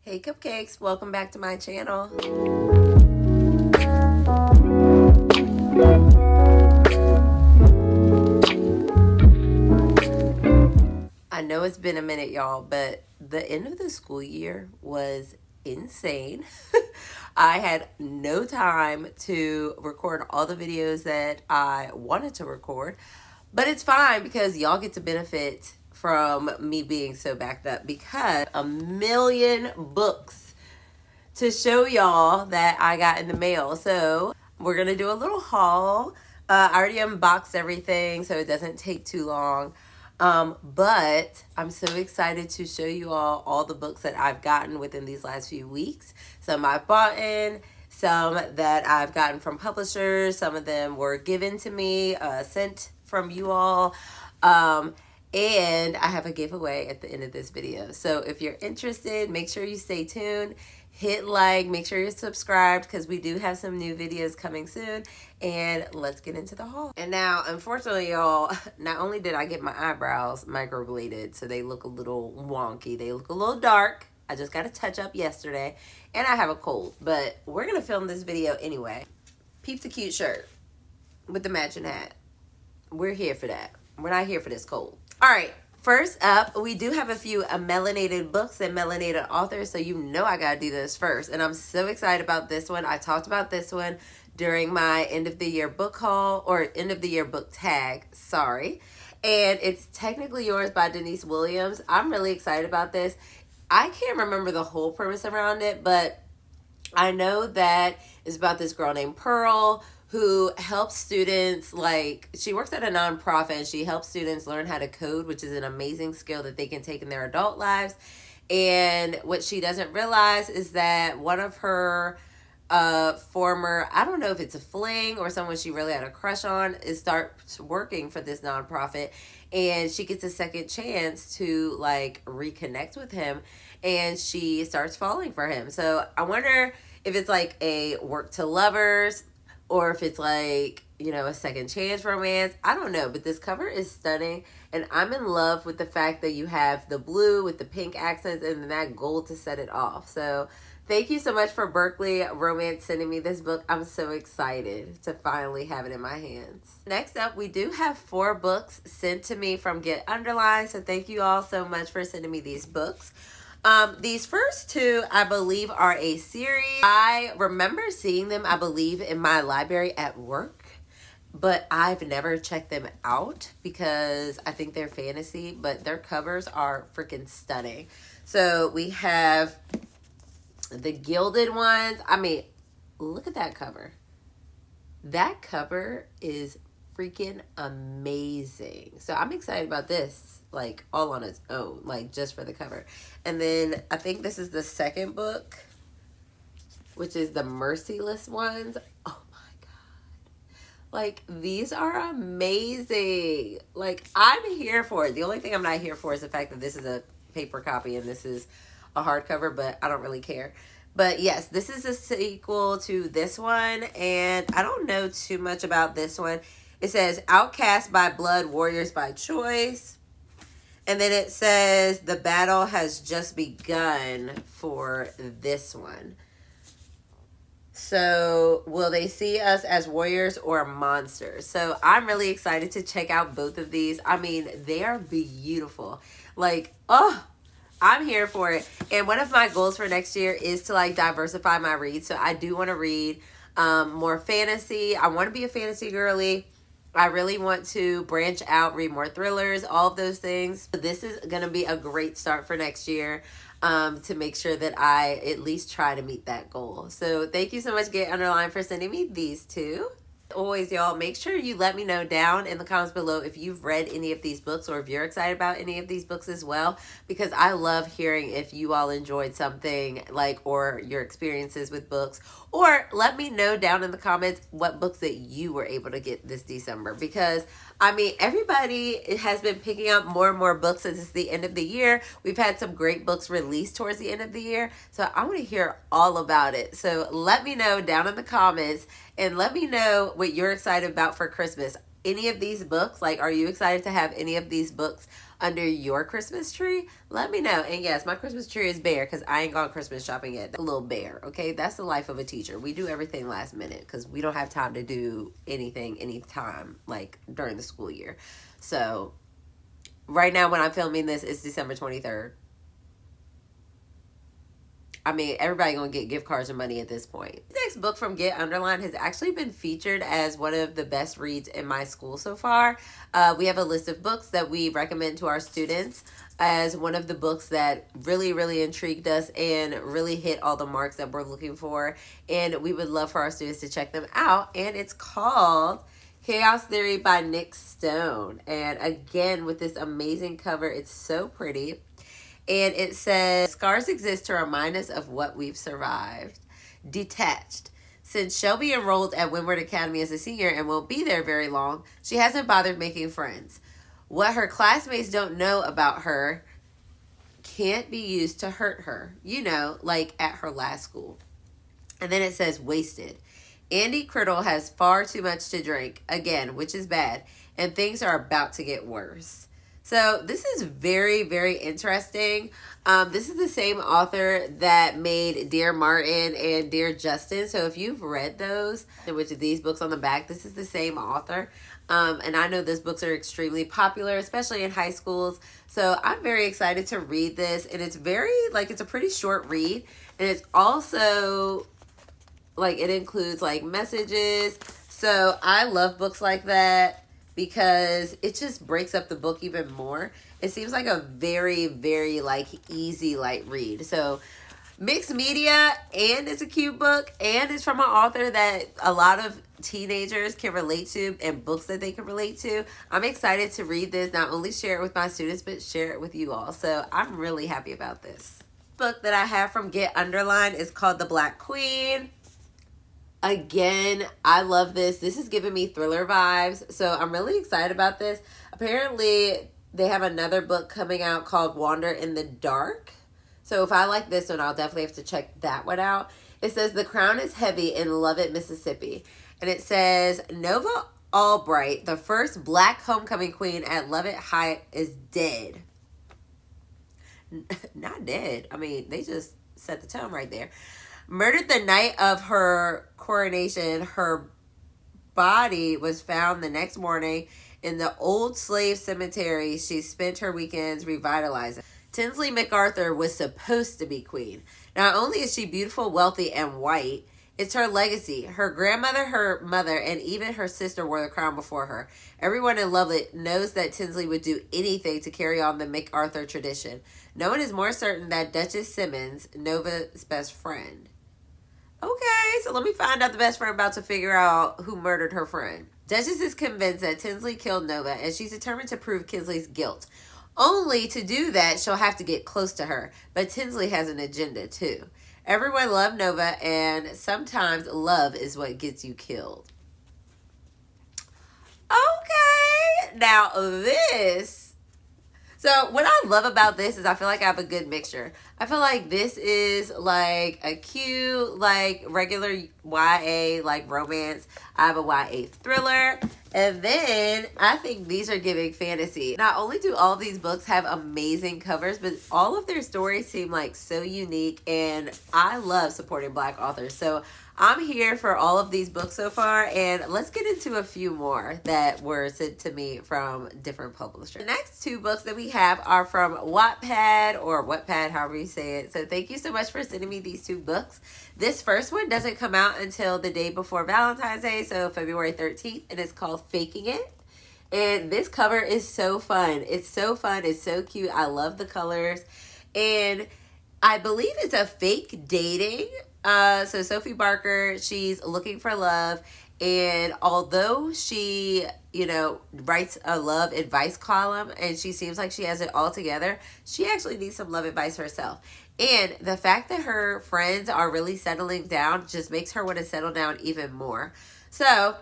Hey cupcakes, welcome back to my channel. I know it's been a minute, y'all, but the end of the school year was insane. I had no time to record all the videos that I wanted to record, but it's fine because y'all get to benefit from me being so backed up because a million books to show y'all that I got in the mail. So we're gonna do a little haul. I already unboxed everything, so it doesn't take too long. But I'm so excited to show you all the books that I've gotten within these last few weeks. Some I've bought in, some that I've gotten from publishers, some of them were given to me, sent from you all. And I have a giveaway at the end of this video. So if you're interested, make sure you stay tuned. Hit like, make sure you're subscribed because we do have some new videos coming soon. And let's get into the haul. And now, unfortunately, y'all, not only did I get my eyebrows microbladed, so they look a little wonky, they look a little dark. I just got a touch up yesterday, and I have a cold, but we're gonna film this video anyway. Peep the cute shirt with the matching hat. We're here for that. We're not here for this cold. All right. First up, we do have a few melanated books and melanated authors, so you know I gotta do this first. And I'm so excited about this one. I talked about this one during my end of the year book haul, or end of the year book tag, sorry. And it's Technically Yours by Denise Williams. I'm really excited about this. I can't remember the whole premise around it, but I know that it's about this girl named Pearl who helps students, like, she works at a nonprofit and she helps students learn how to code, which is an amazing skill that they can take in their adult lives. And what she doesn't realize is that one of her former, I don't know if it's a fling or someone she really had a crush on, starts working for this nonprofit, and she gets a second chance to like reconnect with him, and she starts falling for him. So I wonder if it's like a work to lovers, or if it's like, you know, a second chance romance. I don't know, but this cover is stunning, and I'm in love with the fact that you have the blue with the pink accents and then that gold to set it off. So thank you so much for Berkeley Romance sending me this book. I'm so excited to finally have it in my hands. Next up, we do have 4 books sent to me from Get Underlined, so thank you all so much for sending me these books. These first 2, I believe, are a series. I remember seeing them, I believe, in my library at work, but I've never checked them out because I think they're fantasy, but their covers are freaking stunning. So we have the gilded ones. I mean, look at that cover. That cover is freaking amazing. So I'm excited about this, like, all on its own, like, just for the cover. And then I think this is the second book, which is the Merciless ones. Oh my god, like, these are amazing. Like, I'm here for it. The only thing I'm not here for is the fact that this is a paper copy and this is a hardcover, but I don't really care. But yes, this is a sequel to this one, and I don't know too much about this one. It says Outcast by Blood, Warriors by Choice. And then it says the battle has just begun for this one. So will they see us as warriors or monsters? So I'm really excited to check out both of these. I mean, they are beautiful. Like, oh, I'm here for it. And one of my goals for next year is to like diversify my reads. So I do want to read more fantasy. I want to be a fantasy girly. I really want to branch out, read more thrillers, all of those things. This is going to be a great start for next year to make sure that I at least try to meet that goal. So thank you so much, Get Underlined, for sending me these 2. Always, y'all, make sure you let me know down in the comments below if you've read any of these books or if you're excited about any of these books as well, because I love hearing if you all enjoyed something, like, or your experiences with books, or let me know down in the comments what books that you were able to get this December, because I mean, everybody has been picking up more and more books since it's the end of the year. We've had some great books released towards the end of the year, so I want to hear all about it. So let me know down in the comments, and let me know what you're excited about for Christmas. Any of these books, like, are you excited to have any of these books under your Christmas tree, let me know. And yes, my Christmas tree is bare because I ain't gone Christmas shopping yet. A little bare, okay? That's the life of a teacher. We do everything last minute because we don't have time to do anything anytime, like during the school year. So right now when I'm filming this, it's December 23rd. I mean, everybody gonna get gift cards and money at this point. The next book from Get Underlined has actually been featured as one of the best reads in my school so far. We have a list of books that we recommend to our students as one of the books that really, really intrigued us and really hit all the marks that we're looking for. And we would love for our students to check them out. And it's called Chaos Theory by Nick Stone. And again, with this amazing cover, it's so pretty. And it says, scars exist to remind us of what we've survived. Detached. Since Shelby enrolled at Windward Academy as a senior and won't be there very long, she hasn't bothered making friends. What her classmates don't know about her can't be used to hurt her. You know, like at her last school. And then it says, wasted. Andy Criddle has far too much to drink, again, which is bad, and things are about to get worse. So this is very, very interesting. This is the same author that made Dear Martin and Dear Justin. So if you've read those, which are these books on the back, this is the same author. And I know those books are extremely popular, especially in high schools. So I'm very excited to read this. And it's very, like, it's a pretty short read. And it's also, like, it includes, like, messages. So I love books like that, because it just breaks up the book even more. It seems like a very, very, like, easy, light read. So mixed media, and it's a cute book, and it's from an author that a lot of teenagers can relate to, and books that they can relate to. I'm excited to read this, not only share it with my students, but share it with you all. So I'm really happy about this. Book that I have from Get Underlined is called The Black Queen. Again, I love this. This is giving me thriller vibes, so I'm really excited about this. Apparently, they have another book coming out called Wander in the Dark. So if I like this one, I'll definitely have to check that one out. It says, the crown is heavy in Lovett, Mississippi. And it says, Nova Albright, the first black homecoming queen at Lovett High, is dead. Not dead. I mean, they just set the tone right there. Murdered the night of her coronation, her body was found the next morning in the old slave cemetery she spent her weekends revitalizing. Tinsley MacArthur was supposed to be queen. Not only is she beautiful, wealthy, and white, it's her legacy. Her grandmother, her mother, and even her sister wore the crown before her. Everyone in Lovett knows that Tinsley would do anything to carry on the MacArthur tradition. No one is more certain that Duchess Simmons, Nova's best friend. Okay, so let me find out the best friend about to figure out who murdered her friend. Duchess is convinced that Tinsley killed Nova, and she's determined to prove Kinsley's guilt. Only to do that, she'll have to get close to her. But Tinsley has an agenda, too. Everyone loved Nova, and sometimes love is what gets you killed. Okay, now this. So what I love about this is I feel like I have a good mixture. I feel like this is like a cute, like regular YA, like romance. I have a YA thriller. And then I think these are giving fantasy. Not only do all these books have amazing covers, but all of their stories seem like so unique. And I love supporting Black authors. So I'm here for all of these books so far, and let's get into a few more that were sent to me from different publishers. The next two books that we have are from Wattpad, or Wattpad, however you say it. So thank you so much for sending me these two books. This first one doesn't come out until the day before Valentine's Day, so February 13th, and it's called Faking It. And this cover is so fun. It's so fun. It's so cute. I love the colors. And I believe it's a fake dating. So Sophie Barker, she's looking for love, and although she, writes a love advice column and she seems like she has it all together, she actually needs some love advice herself. And the fact that her friends are really settling down just makes her want to settle down even more. So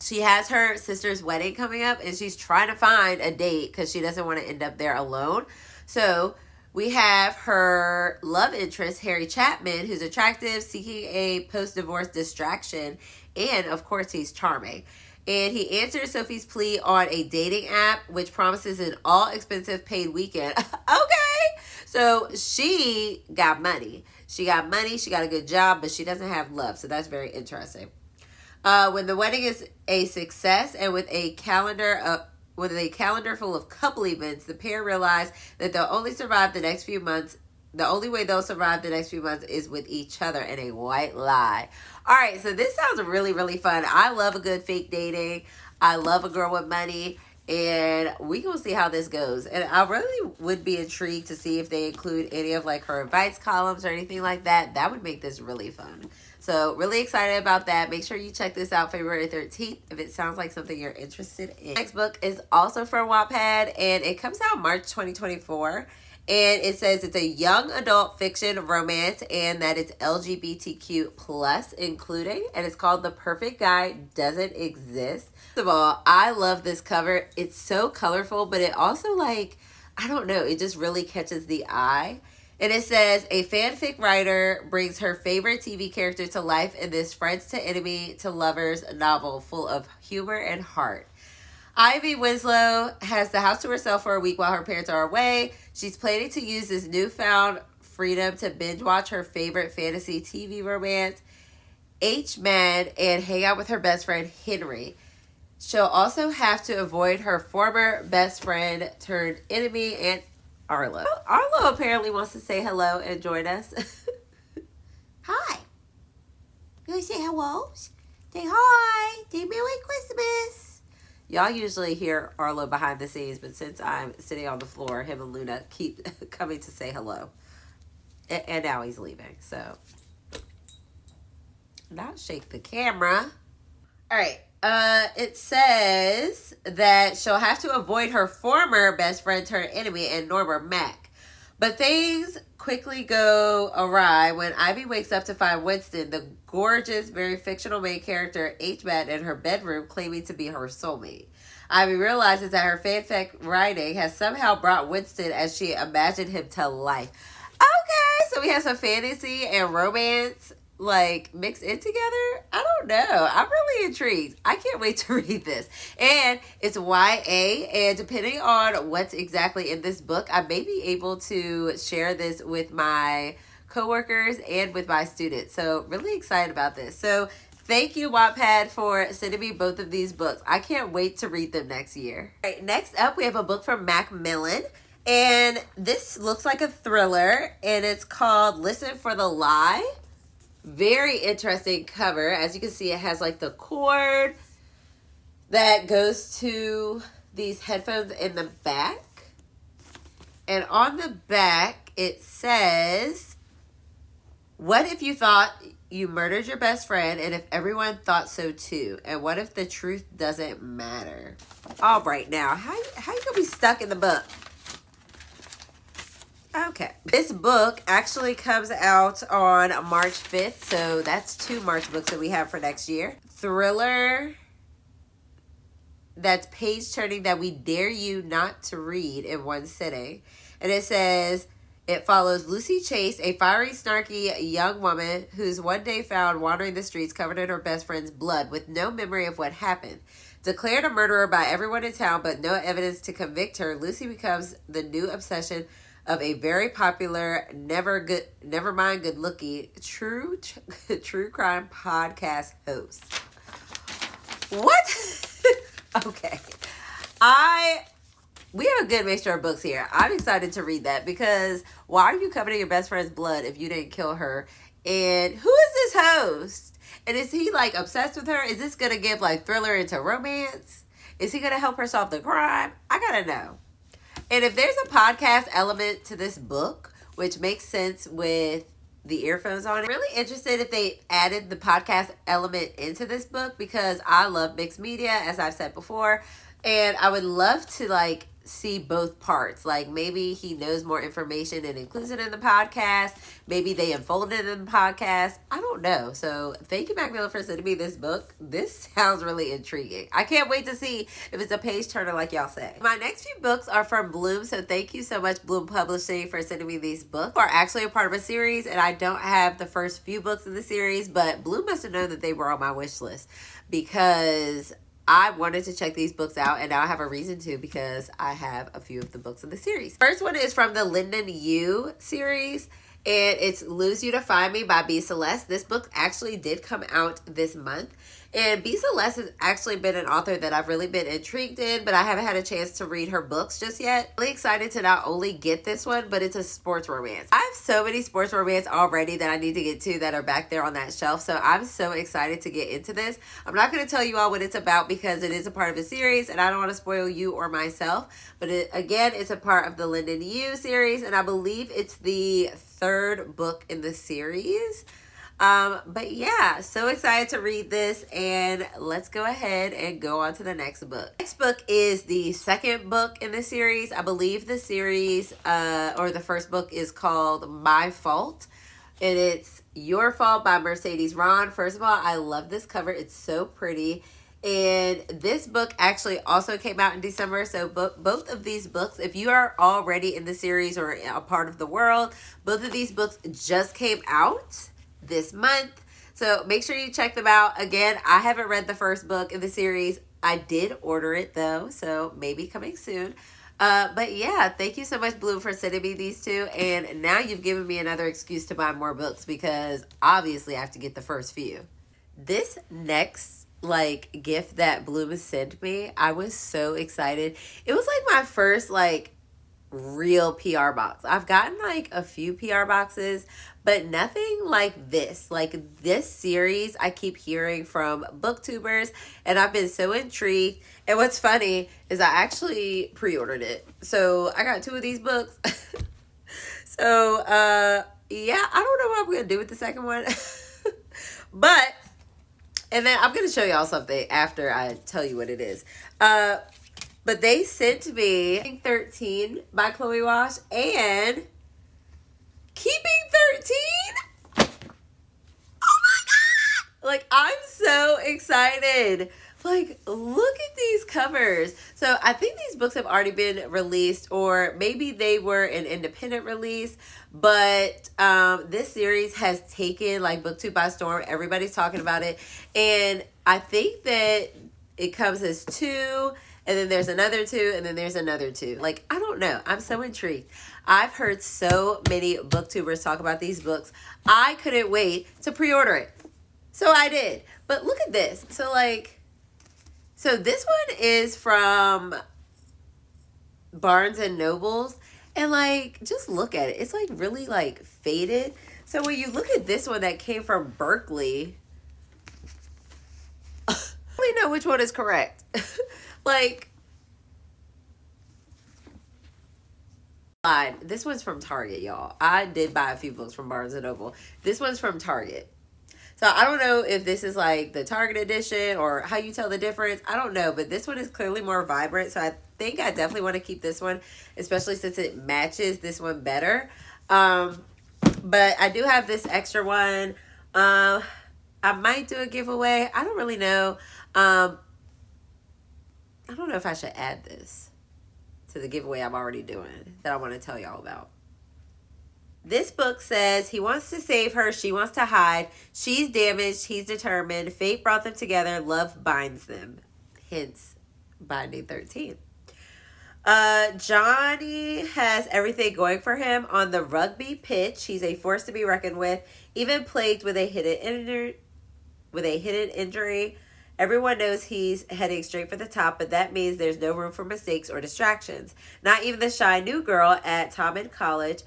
she has her sister's wedding coming up, and she's trying to find a date because she doesn't want to end up there alone. So we have her love interest, Harry Chapman, who's attractive, seeking a post-divorce distraction, and of course he's charming. And he answered Sophie's plea on a dating app, which promises an all-expensive paid weekend. Okay. So she got money. She got money. She got a good job, but she doesn't have love. So that's very interesting. When the wedding is a success and with a calendar full of couple events, the pair realize that they'll only survive the next few months. The only way they'll survive the next few months is with each other in a white lie. All right, so this sounds really, really fun. I love a good fake dating. I love a girl with money. And we gonna see how this goes. And I really would be intrigued to see if they include any of like her advice columns or anything like that. That would make this really fun. So really excited about that. Make sure you check this out February 13th if it sounds like something you're interested in. Next book is also from Wattpad and it comes out March 2024. And it says it's a young adult fiction romance and that it's LGBTQ plus including. And it's called The Perfect Guy Doesn't Exist. First of all, I love this cover. It's so colorful, but it also like, I don't know, it just really catches the eye. And it says, a fanfic writer brings her favorite TV character to life in this friends to enemy to lovers novel full of humor and heart. Ivy Winslow has the house to herself for a week while her parents are away. She's planning to use this newfound freedom to binge watch her favorite fantasy TV romance, H-Man, and hang out with her best friend, Henry. She'll also have to avoid her former best friend turned enemy, and Arlo. Arlo apparently wants to say hello and join us. Hi. You want to say hello? Say hi. Say Merry Christmas. Y'all usually hear Arlo behind the scenes, but since I'm sitting on the floor, him and Luna keep coming to say hello. And now he's leaving, so. Now shake the camera. All right. It says that she'll have to avoid her former best friend turned enemy and Norma Mac. But things quickly go awry when Ivy wakes up to find Winston, the gorgeous, very fictional main character, H-Man, in her bedroom claiming to be her soulmate. Ivy realizes that her fanfic writing has somehow brought Winston as she imagined him to life. Okay, so we have some fantasy and romance like mixed in together. I don't know. I'm really intrigued. I can't wait to read this. And it's YA, and depending on what's exactly in this book, I may be able to share this with my coworkers and with my students. So really excited about this. So thank you, Wattpad, for sending me both of these books. I can't wait to read them next year. All right, next up, we have a book from Macmillan. And this looks like a thriller, and it's called Listen for the Lie. Very interesting cover. As you can see, it has like the cord that goes to these headphones in the back. And on the back, it says, what if you thought you murdered your best friend and if everyone thought so too? And what if the truth doesn't matter? All right, now, how you gonna be stuck in the book? Okay. This book actually comes out on March 5th, so that's 2 March books that we have for next year. Thriller that's page-turning that we dare you not to read in one sitting. And it says, it follows Lucy Chase, a fiery, snarky young woman who's one day found wandering the streets covered in her best friend's blood with no memory of what happened. Declared a murderer by everyone in town, but no evidence to convict her, Lucy becomes the new obsession of a very popular, never mind good-looking, true crime podcast host. What? Okay. We have a good mixture of books here. I'm excited to read that because why are you covered in your best friend's blood if you didn't kill her? And who is this host? And is he like obsessed with her? Is this going to give like thriller into romance? Is he going to help her solve the crime? I got to know. And if there's a podcast element to this book, which makes sense with the earphones on, I'm really interested if they added the podcast element into this book because I love mixed media, as I've said before. And I would love to like see both parts. Like maybe he knows more information and includes it in the podcast. Maybe they unfold it in the podcast. I don't know. So thank you, Macmillan, for sending me this book. This sounds really intriguing. I can't wait to see if it's a page turner like y'all say. My next few books are from Bloom. So thank you so much, Bloom Publishing, for sending me these books. Are actually a part of a series, and I don't have the first few books in the series, but Bloom must have known that they were on my wish list because I wanted to check these books out, and now I have a reason to because I have a few of the books in the series. First one is from the Lyndon Yu series, and it's Lose You to Find Me by B. Celeste. This book actually did come out this month. And B. Celeste has actually been an author that I've really been intrigued in, but I haven't had a chance to read her books just yet. Really excited to not only get this one, but it's a sports romance. I have so many sports romance already that I need to get to that are back there on that shelf. So I'm so excited to get into this. I'm not going to tell you all what it's about because it is a part of a series and I don't want to spoil you or myself. But again, it's a part of the Lyndon Yu series, and I believe it's the third book in the series. But yeah, so excited to read this, and let's go ahead and go on to the next book. Next book is the second book in the series. I believe the series, or the first book is called My Fault, and it's Your Fault by Mercedes Ron. First of all, I love this cover. It's so pretty. And this book actually also came out in December. So both of these books, if you are already in the series or a part of the world, both of these books just came out this month. So make sure you check them out. Again, I haven't read the first book in the series. I did order it though, so maybe coming soon. But yeah, thank you so much, Bloom, for sending me these two. And now you've given me another excuse to buy more books because obviously I have to get the first few. This next gift that Bloom has sent me, I was so excited. It was my first real PR box. I've gotten a few PR boxes, but nothing like this. This series, I keep hearing from booktubers, and I've been so intrigued. And what's funny is I actually pre-ordered it. So I got two of these books. So, yeah, I don't know what I'm going to do with the second one. And then I'm going to show y'all something after I tell you what it is. But they sent me 13 by Chloe Wash and Keeping 13. Oh my God. I'm so excited. Look at these covers. So I think these books have already been released, or maybe they were an independent release. But this series has taken BookTube by storm. Everybody's talking about it. And I think that it comes as two, and then there's another two, and then there's another two. I don't know. I'm so intrigued. I've heard so many booktubers talk about these books. I couldn't wait to pre-order it. So I did. But look at this. So this one is from Barnes and Nobles. And just look at it. It's really faded. So when you look at this one that came from Berkeley, I don't really know which one is correct. This one's from Target, y'all. I did buy a few books from Barnes & Noble. This one's from Target. So I don't know if this is the Target edition or how you tell the difference. I don't know, but this one is clearly more vibrant. So I think I definitely want to keep this one, especially since it matches this one better. But I do have this extra one. I might do a giveaway. I don't really know. I don't know if I should add this to the giveaway I'm already doing that I want to tell y'all about. This book says he wants to save her. She wants to hide. She's damaged. He's determined. Fate brought them together. Love binds them. Hence, Binding 13. Johnny has everything going for him on the rugby pitch. He's a force to be reckoned with, even plagued with a hidden injury. Everyone knows he's heading straight for the top, but that means there's no room for mistakes or distractions. Not even the shy new girl at Taubman College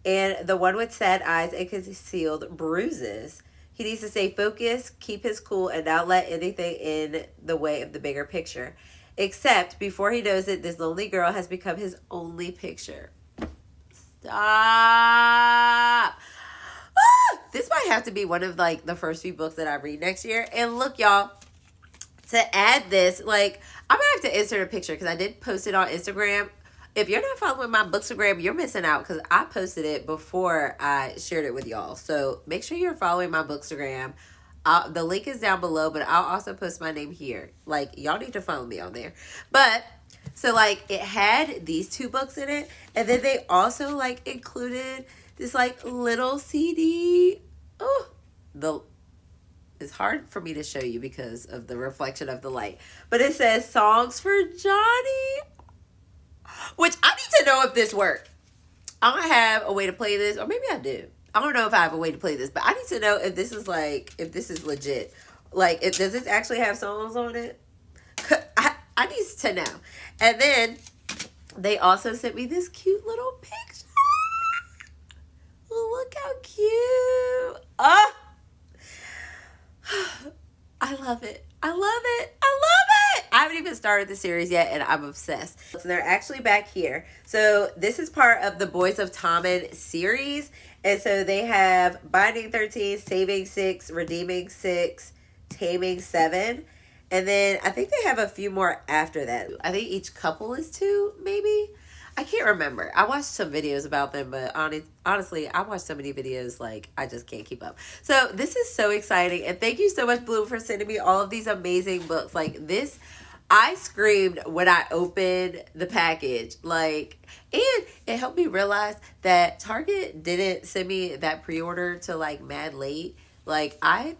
and the one with sad eyes and concealed bruises. He needs to stay focused, keep his cool, and not let anything in the way of the bigger picture. Except, before he knows it, this lonely girl has become his only picture. Stop! This might have to be one of the first few books that I read next year. And look, y'all, to add this, I'm gonna have to insert a picture because I did post it on Instagram. If you're not following my Bookstagram, you're missing out because I posted it before I shared it with y'all. So make sure you're following my Bookstagram. The link is down below, but I'll also post my name here. Y'all need to follow me on there. But so it had these two books in it, and then they also included this little CD. Oh, It's hard for me to show you because of the reflection of the light. But it says Songs for Johnny, which I need to know if this worked. I don't have a way to play this, or maybe I do. I don't know if I have a way to play this, but I need to know if this is like, if this is legit. Like, does this actually have songs on it? I need to know. And then they also sent me this cute little picture. Look how cute. Oh, I love it. I love it. I love it. I haven't even started the series yet, and I'm obsessed. So they're actually back here. So this is part of the Boys of Tommen series. And so they have Binding 13, Saving 6, Redeeming 6, Taming 7. And then I think they have a few more after that. I think each couple is 2, maybe. I can't remember. I watched some videos about them, but honestly, I watched so many videos, like, I just can't keep up. So this is so exciting. And thank you so much, Bloom, for sending me all of these amazing books. Like, this, I screamed when I opened the package. Like, and it helped me realize that Target didn't send me that pre-order till, like, mad late. Like, I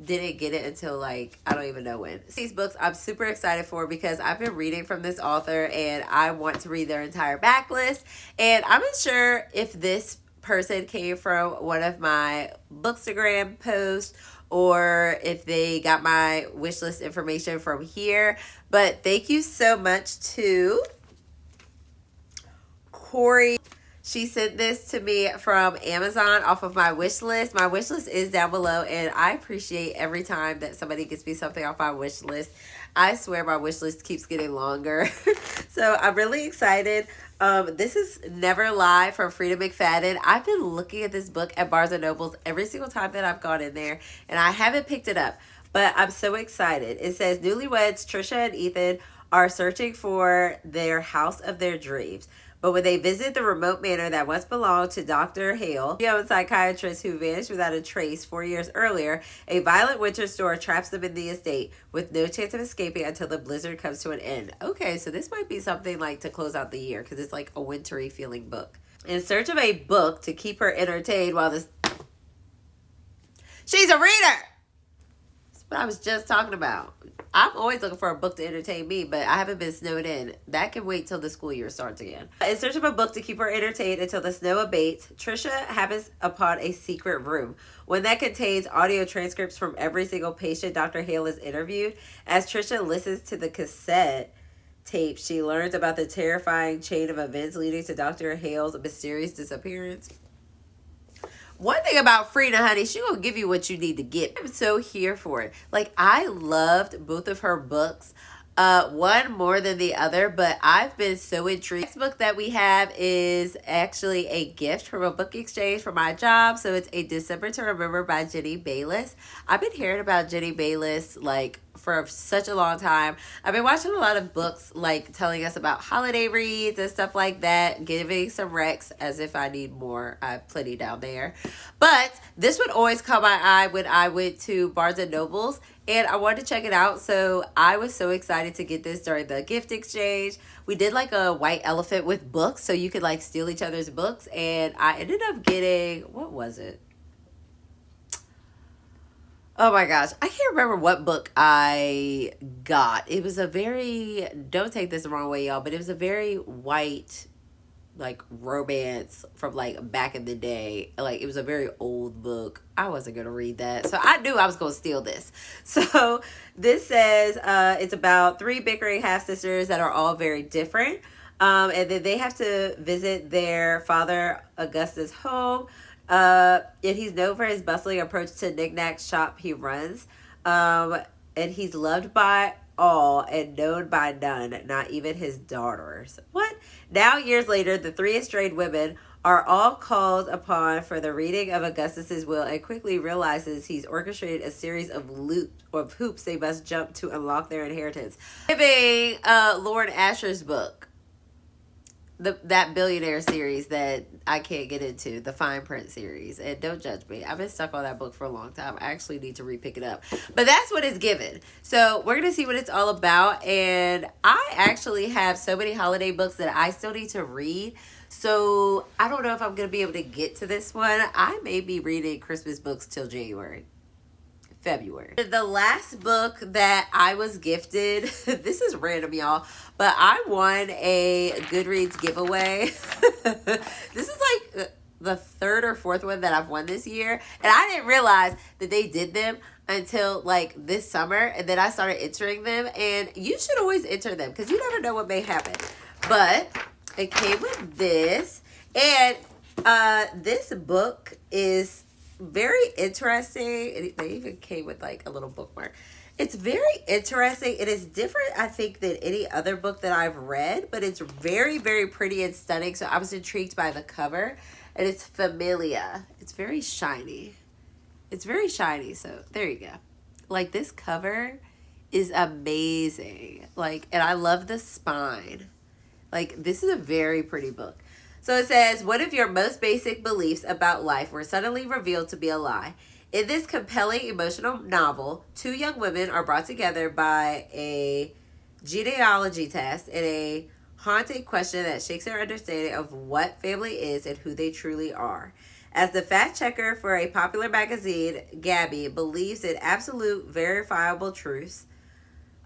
didn't get it until, like, I don't even know when. These books I'm super excited for because I've been reading from this author and I want to read their entire backlist. And I'm not sure if this person came from one of my Bookstagram posts or if they got my wish list information from here. But thank you so much to Corey. She sent this to me from Amazon off of my wish list. My wish list is down below, and I appreciate every time that somebody gets me something off my wish list. I swear my wish list keeps getting longer. So I'm really excited. This is Never Lie from Frida McFadden. I've been looking at this book at Barnes & Noble's every single time that I've gone in there, and I haven't picked it up, but I'm so excited. It says newlyweds Trisha and Ethan are searching for their house of their dreams. But when they visit the remote manor that once belonged to Dr. Hale, a psychiatrist who vanished without a trace 4 years earlier, a violent winter storm traps them in the estate with no chance of escaping until the blizzard comes to an end. Okay, so this might be something like to close out the year because it's like a wintry feeling book. In search of a book to keep her entertained while this... She's a reader! That's what I was just talking about. I'm always looking for a book to entertain me, but I haven't been snowed in. That can wait till the school year starts again. In search of a book to keep her entertained until the snow abates, Trisha happens upon a secret room, one that contains audio transcripts from every single patient Dr. Hale has interviewed. As Trisha listens to the cassette tape, she learns about the terrifying chain of events leading to Dr. Hale's mysterious disappearance. One thing about Frida, honey, she gonna give you what you need to get. I'm so here for it. Like, I loved both of her books. One more than the other, but I've been so intrigued. The next book that we have is actually a gift from a book exchange for my job. So it's A December to Remember by Jenny Bayliss. I've been hearing about Jenny Bayliss like for such a long time. I've been watching a lot of books like telling us about holiday reads and stuff like that, giving some recs as if I need more. I have plenty down there. But this would always caught my eye when I went to Barnes & Noble's and I wanted to check it out. So I was so excited to get this during the gift exchange. We did like a white elephant with books so you could like steal each other's books. And I ended up getting, what was it? Oh my gosh, I can't remember what book I got. It was a very, don't take this the wrong way, y'all, but it was a very white, like, romance from, like, back in the day. Like, it was a very old book. I wasn't going to read that. So I knew I was going to steal this. So this says it's about 3 bickering half-sisters that are all very different. And then they have to visit their father, Augustus' home. And he's known for his bustling approach to knick-knack shop he runs. And he's loved by all and known by none, not even his daughters. What? Now, years later, the 3 estranged women are all called upon for the reading of Augustus's will and quickly realizes he's orchestrated a series of hoops they must jump to unlock their inheritance. Giving Lauren Asher's book. That billionaire series that I can't get into, the fine print series. And don't judge me. I've been stuck on that book for a long time. I actually need to re-pick it up. But that's what it's given. So we're going to see what it's all about. And I actually have so many holiday books that I still need to read. So I don't know if I'm going to be able to get to this one. I may be reading Christmas books till January. February. The last book that I was gifted, this is random, y'all, but I won a Goodreads giveaway. This is like the third or fourth one that I've won this year, and I didn't realize that they did them until like this summer, and then I started entering them, and you should always enter them because you never know what may happen. But it came with this, and this book is very interesting. They even came with like a little bookmark. It's very interesting. It is different, I think, than any other book that I've read, but it's very, very pretty and stunning. So I was intrigued by the cover, and it's Familia. It's very shiny. It's very shiny. So there you go. Like, this cover is amazing. Like, and I love the spine. Like, this is a very pretty book. So it says, what if your most basic beliefs about life were suddenly revealed to be a lie? In this compelling emotional novel, two young women are brought together by a genealogy test and a haunting question that shakes their understanding of what family is and who they truly are. As the fact checker for a popular magazine, Gabby believes in absolute verifiable truths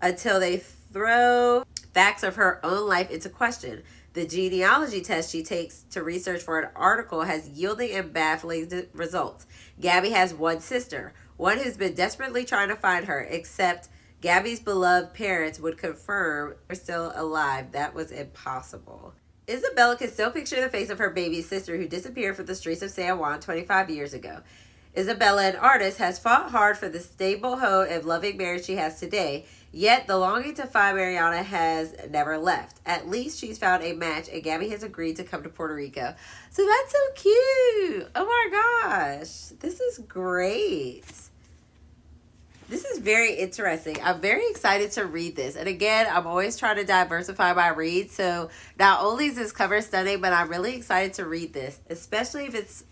until they throw facts of her own life into question. The genealogy test she takes to research for an article has yielding and baffling results. Gabby has one sister, one who's been desperately trying to find her, except Gabby's beloved parents would confirm they're still alive. That was impossible. Isabella can still picture the face of her baby sister who disappeared from the streets of San Juan 25 years ago. Isabella, an artist, has fought hard for the stable home and loving marriage she has today, yet the longing to find Mariana has never left. At least she's found a match, and Gabby has agreed to come to Puerto Rico. So that's so cute. Oh my gosh. This is great. This is very interesting. I'm very excited to read this. And again, I'm always trying to diversify my reads. So not only is this cover stunning, but I'm really excited to read this, especially if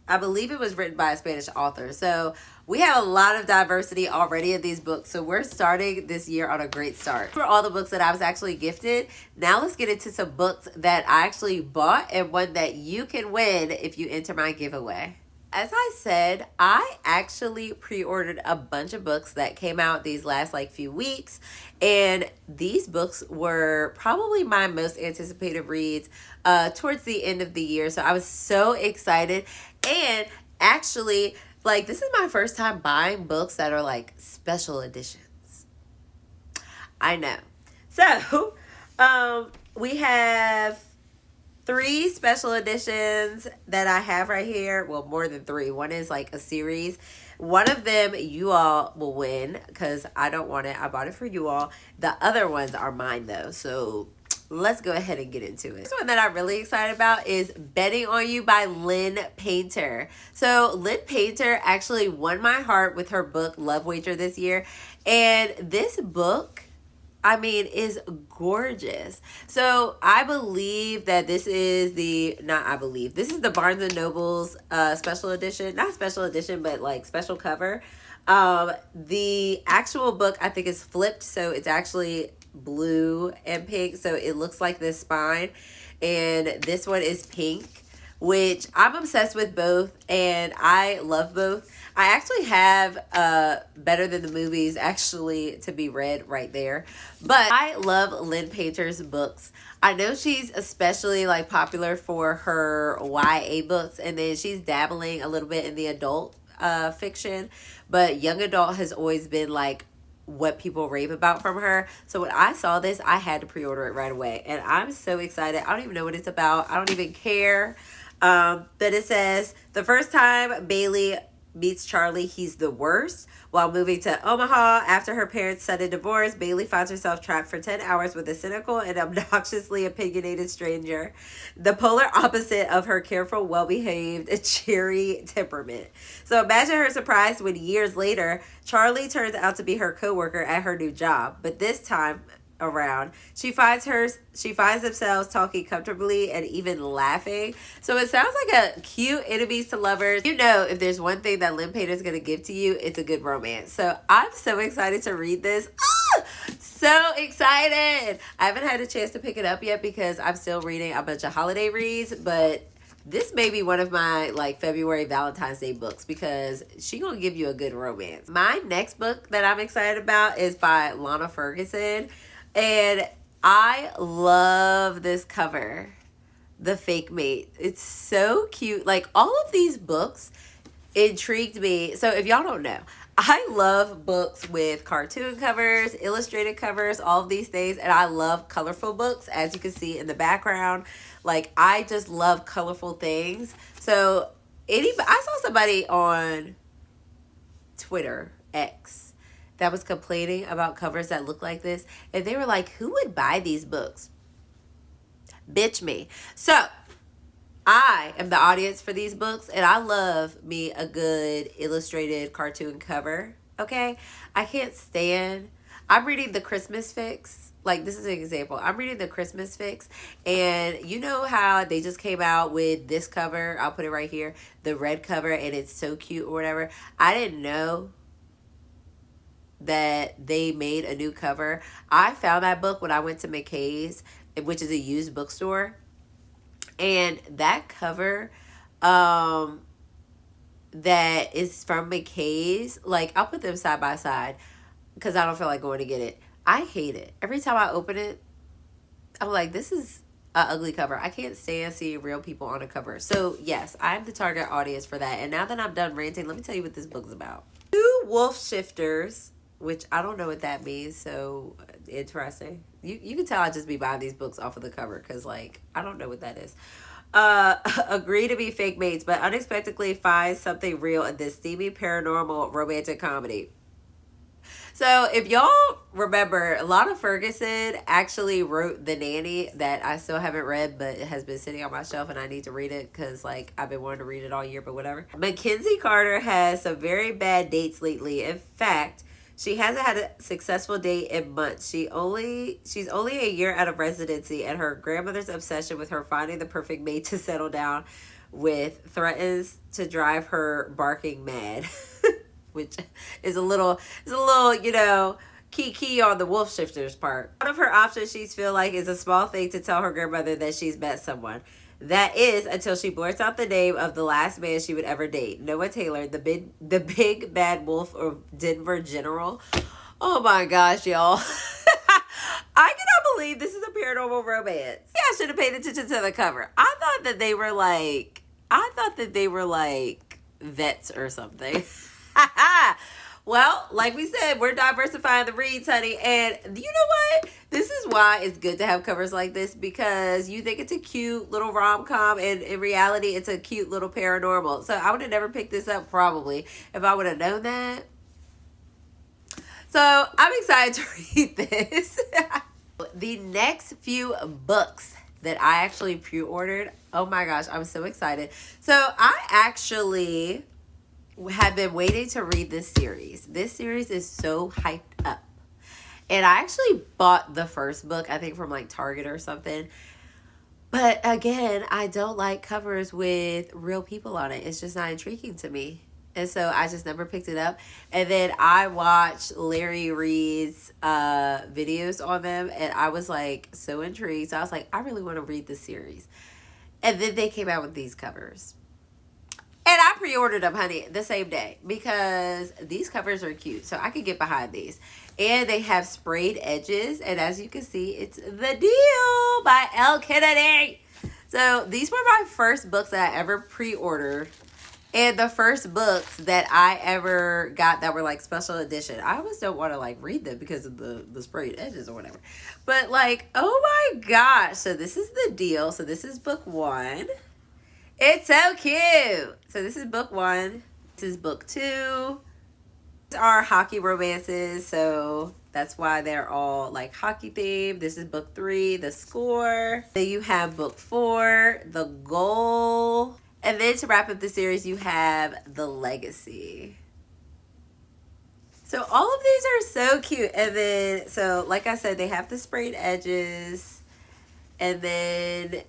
I believe it was written by a Spanish author. So we have a lot of diversity already in these books. So we're starting this year on a great start. For all the books that I was actually gifted, now let's get into some books that I actually bought and one that you can win if you enter my giveaway. As I said, I actually pre-ordered a bunch of books that came out these last like few weeks, and these books were probably my most anticipated reads towards the end of the year. So I was so excited, and actually, like, this is my first time buying books that are like special editions. I know. So we have 3 special editions that I have right here. Well, more than 3. One is like a series. One of them you all will win because I don't want it. I bought it for you all. The other ones are mine though. So let's go ahead and get into it. This one that I'm really excited about is Betting on You by Lynn Painter. So Lynn Painter actually won my heart with her book Love Wager this year. And this book, I mean, is gorgeous. So I believe that this is this is the Barnes & Noble's special edition. Not special edition, but like special cover. The actual book, I think, is flipped. So it's actually blue and pink. So it looks like this spine. And this one is pink, which I'm obsessed with both. And I love both. I actually have Better Than the Movies actually to be read right there. But I love Lynn Painter's books. I know she's especially like popular for her YA books, and then she's dabbling a little bit in the adult fiction. But young adult has always been like what people rave about from her. So when I saw this, I had to pre-order it right away. And I'm so excited. I don't even know what it's about. I don't even care. But it says, the first time Bailey meets Charlie, he's the worst. While moving to Omaha after her parents' sudden divorce, Bailey finds herself trapped for 10 hours with a cynical and obnoxiously opinionated stranger, the polar opposite of her careful, well-behaved, cheery temperament. So imagine her surprise when years later, Charlie turns out to be her coworker at her new job. But this time around, she finds themselves talking comfortably and even laughing. So it sounds like a cute enemies to lovers. You know, if there's one thing that Lynn Painter is going to give to you, it's a good romance. So I'm so excited to read this. So excited. I haven't had a chance to pick it up yet because I'm still reading a bunch of holiday reads, but This may be one of my like February Valentine's Day books because she gonna give you a good romance. My next book that I'm excited about is by Lana Ferguson, and I love this cover, The Fake Mate. It's so cute. Like, all of these books intrigued me. So if y'all don't know, I love books with cartoon covers, illustrated covers, all of these things, and I love colorful books, as you can see in the background. Like, I just love colorful things. So I saw somebody on Twitter, X, that was complaining about covers that look like this, and they were like, who would buy these books? Bitch me. So I am the audience for these books, and I love me a good illustrated cartoon cover, okay? I can't stand... I'm reading The Christmas Fix. Like, this is an example. I'm reading The Christmas Fix, and you know how they just came out with this cover? I'll put it right here. The red cover, and it's so cute or whatever. I didn't know that they made a new cover. I found that book when I went to McKay's, which is a used bookstore. And that cover that is from McKay's, like, I'll put them side by side because I don't feel like going to get it. I hate it. Every time I open it, I'm like, this is an ugly cover. I can't stand seeing real people on a cover. So, yes, I'm the target audience for that. And now that I'm done ranting, let me tell you what this book's about. 2 wolf shifters, which I don't know what that means, so interesting. You can tell I just be buying these books off of the cover because, like, I don't know what that is. Agree to be fake mates, but unexpectedly find something real in this steamy paranormal romantic comedy. So if y'all remember, Lana Ferguson actually wrote The Nanny that I still haven't read, but it has been sitting on my shelf and I need to read it because, like, I've been wanting to read it all year, but whatever. Mackenzie Carter has some very bad dates lately. In fact, she hasn't had a successful date in months. She's only a year out of residency, and her grandmother's obsession with her finding the perfect mate to settle down with threatens to drive her barking mad. Which is a little, you know, key on the wolf shifter's part. One of her options she's feel like is a small thing to tell her grandmother that she's met someone. That is until she blurts out the name of the last man she would ever date. Noah Taylor, the big bad wolf of Denver General. Oh my gosh, y'all. I cannot believe this is a paranormal romance. Yeah, I should have paid attention to the cover. I thought that they were like vets or something. Well, like we said, we're diversifying the reads, honey. And you know what? This is why it's good to have covers like this, because you think it's a cute little rom-com, and in reality, it's a cute little paranormal. So I would have never picked this up probably if I would have known that. So I'm excited to read this. The next few books that I actually pre-ordered, oh my gosh, I'm so excited. So I actually have been waiting to read this series. This series is so hyped up. And I actually bought the first book, I think from like Target or something. But again, I don't like covers with real people on it. It's just not intriguing to me. And so I just never picked it up. And then I watched Larry Reed's videos on them, and I was like so intrigued. So I was like, I really want to read this series. And then they came out with these covers. And I pre-ordered them, honey, the same day because these covers are cute. So I could get behind these. And they have sprayed edges. And as you can see, it's The Deal by L. Kennedy. So these were my first books that I ever pre-ordered. And the first books that I ever got that were like special edition. I always don't want to like read them because of the sprayed edges or whatever. But like, oh my gosh. So this is The Deal. So this is book 1. It's so cute. So this is book 1. This is book 2. These are hockey romances, so that's why they're all like hockey themed. This is book 3, The Score. Then you have book 4, The Goal. And then to wrap up the series, you have The Legacy. So all of these are so cute. And then, so like I said, they have the sprayed edges. And then...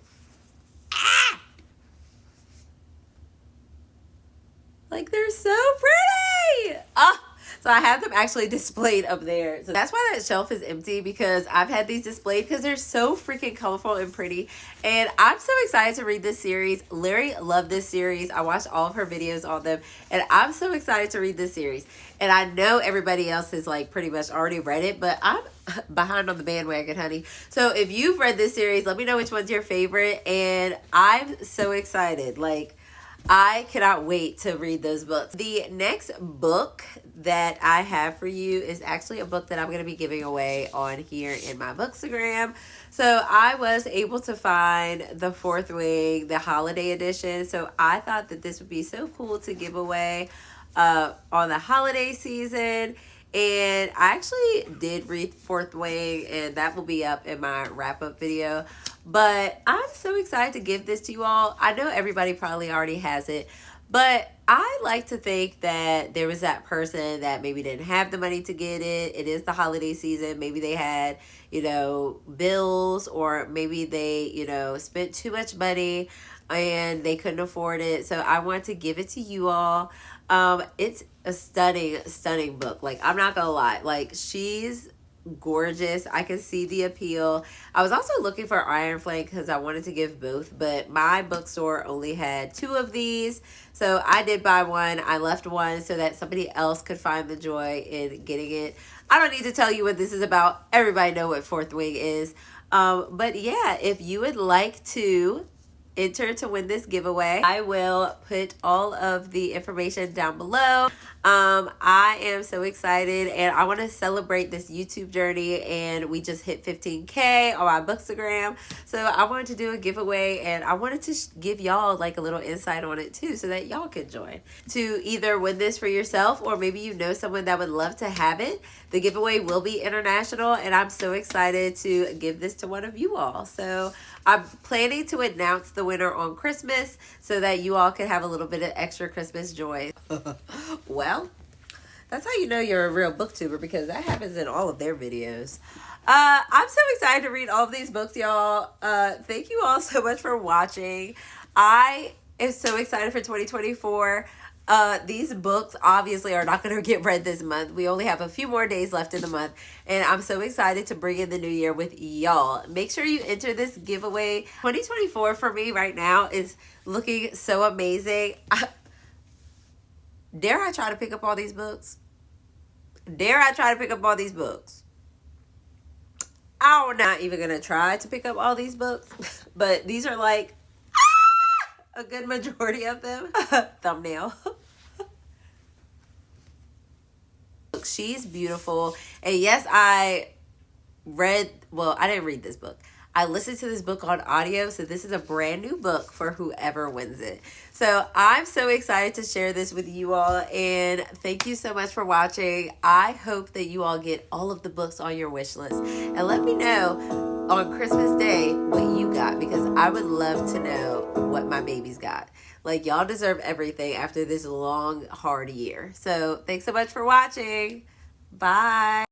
like, they're so pretty. Oh, So I have them actually displayed up there. So that's why that shelf is empty, because I've had these displayed because they're so freaking colorful and pretty. And I'm so excited to read this series. Larry loved this series. I watched all of her videos on them, and I'm so excited to read this series. And I know everybody else has like pretty much already read it, but I'm behind on the bandwagon, honey. So if you've read this series, let me know which one's your favorite. And I'm so excited. Like, I cannot wait to read those books. The next book that I have for you is actually a book that I'm going to be giving away on here in my Bookstagram. So I was able to find the Fourth Wing, the holiday edition. So I thought that this would be so cool to give away on the holiday season. And I actually did read Fourth Wing, and that will be up in my wrap-up video. But I'm so excited to give this to you all. I know everybody probably already has it, but I like to think that there was that person that maybe didn't have the money to get it. It is the holiday season. Maybe they had, you know, bills, or maybe they, you know, spent too much money and they couldn't afford it. So I want to give it to you all. It's a stunning book. Like, I'm not gonna lie. Like, she's gorgeous. I can see the appeal. I was also looking for Iron Flame because I wanted to give both, but my bookstore only had 2 of these. So I did buy one. I left one so that somebody else could find the joy in getting it. I don't need to tell you what this is about. Everybody know what Fourth Wing is. But yeah, if you would like to enter to win this giveaway, I will put all of the information down below. I am so excited, and I want to celebrate this YouTube journey, and we just hit 15K on my Bookstagram. So I wanted to do a giveaway, and I wanted to give y'all like a little insight on it too, so that y'all could join to either win this for yourself, or maybe you know someone that would love to have it. The giveaway will be international, and I'm so excited to give this to one of you all. So I'm planning to announce the winner on Christmas so that you all can have a little bit of extra Christmas joy. Well, that's how you know you're a real booktuber, because that happens in all of their videos. I'm so excited to read all of these books, y'all. Thank you all so much for watching. I am so excited for 2024. These books obviously are not going to get read this month. We only have a few more days left in the month, and I'm so excited to bring in the new year with y'all. Make sure you enter this giveaway. 2024 for me right now is looking so amazing. Dare I try to pick up all these books? Dare I try to pick up all these books? I'm not even going to try to pick up all these books, but these are like a good majority of them. Thumbnail. Look, she's beautiful. And yes, I didn't read this book. I listened to this book on audio, so this is a brand new book for whoever wins it. So I'm so excited to share this with you all, and thank you so much for watching. I hope that you all get all of the books on your wish list, and let me know on Christmas Day what you got, because I would love to know what my babies got. Like, y'all deserve everything after this long, hard year. So thanks so much for watching. Bye.